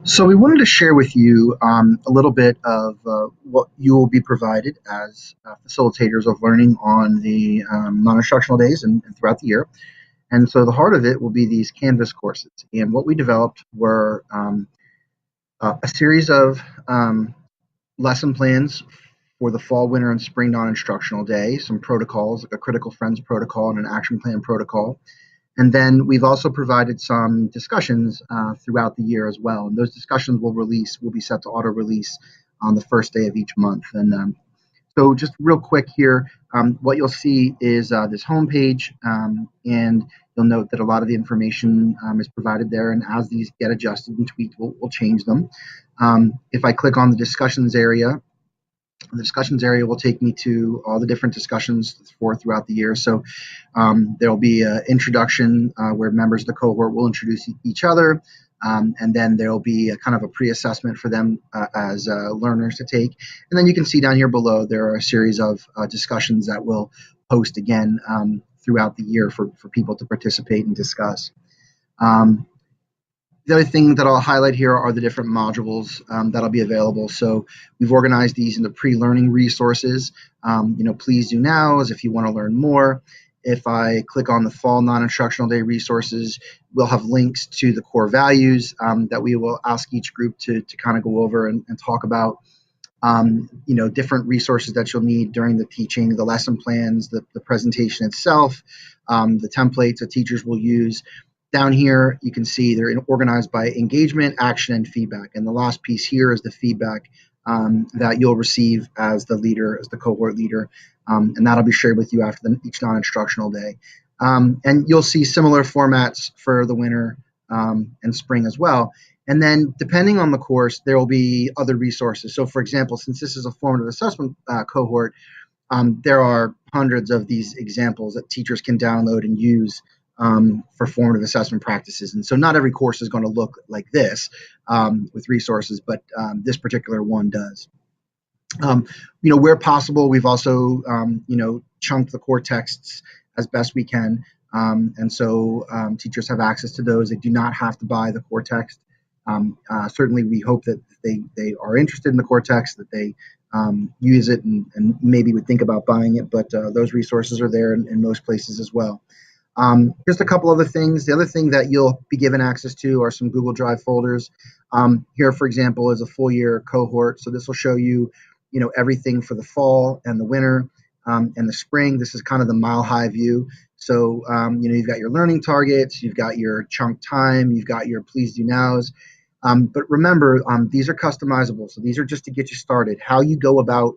So we wanted to share with you a little bit of what you will be provided as facilitators of learning on the non-instructional days and throughout the year. And so the heart of it will be these Canvas courses. And what we developed were a series of lesson plans for the fall, winter, and spring non-instructional day, some protocols, like a critical friends protocol and an action plan protocol. And then we've also provided some discussions throughout the year as well. And those discussions will be set to auto release on the first day of each month. And so just real quick here, what you'll see is this homepage, and you'll note that a lot of the information is provided there. And as these get adjusted and tweaked, we'll change them. If I click on the discussions area will take me to all the different discussions throughout the year. So there will be an introduction where members of the cohort will introduce each other. And then there will be a kind of a pre-assessment for them as learners to take. And then you can see down here below, there are a series of discussions that will post again throughout the year for people to participate and discuss. The other thing that I'll highlight here are the different modules that'll be available. So we've organized these into pre-learning resources. Please do nows if you want to learn more. If I click on the fall non-instructional day resources, we'll have links to the core values that we will ask each group to kind of go over and talk about. Different resources that you'll need during the teaching, the lesson plans, the presentation itself, the templates that teachers will use. Down here, you can see they're organized by engagement, action, and feedback. And the last piece here is the feedback that you'll receive as the leader, as the cohort leader. And that'll be shared with you after each non-instructional day. And you'll see similar formats for the winter and spring as well. And then depending on the course, there will be other resources. So for example, since this is a formative assessment cohort, there are hundreds of these examples that teachers can download and use for formative assessment practices. And so not every course is going to look like this with resources, but this particular one does. Where possible, we've also, chunked the core texts as best we can. And so teachers have access to those. They do not have to buy the core text. Certainly, we hope that they are interested in the core text, that they use it and maybe would think about buying it, but those resources are there in most places as well. Just a couple other things. The other thing that you'll be given access to are some Google Drive folders. Here, for example, is a full year cohort. So this will show you, everything for the fall and the winter and the spring. This is kind of the mile high view. So, you've got your learning targets, you've got your chunk time, you've got your please do nows. But remember, these are customizable. So these are just to get you started. How you go about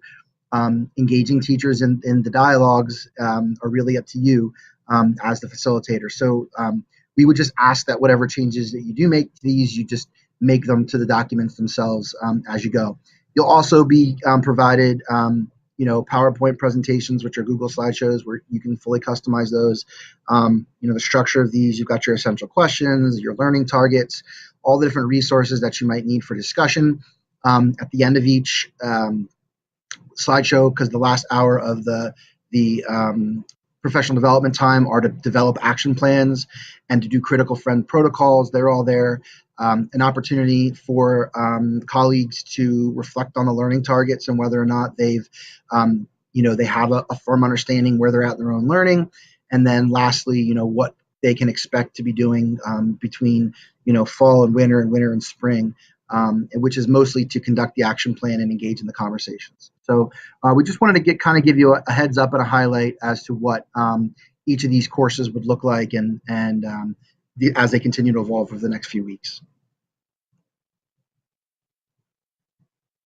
engaging teachers in the dialogues are really up to you. As the facilitator. So we would just ask that whatever changes that you do make to these, you just make them to the documents themselves as you go. You'll also be provided, PowerPoint presentations, which are Google slideshows, where you can fully customize those. The structure of these, you've got your essential questions, your learning targets, all the different resources that you might need for discussion. At the end of each slideshow, because the last hour of the professional development time are to develop action plans and to do critical friend protocols. They're all there. An opportunity for colleagues to reflect on the learning targets and whether or not they've, they have a firm understanding where they're at in their own learning. And then lastly, what they can expect to be doing between, fall and winter and spring. Which is mostly to conduct the action plan and engage in the conversations. So we just wanted to give you a heads up and a highlight as to what each of these courses would look like and as they continue to evolve over the next few weeks.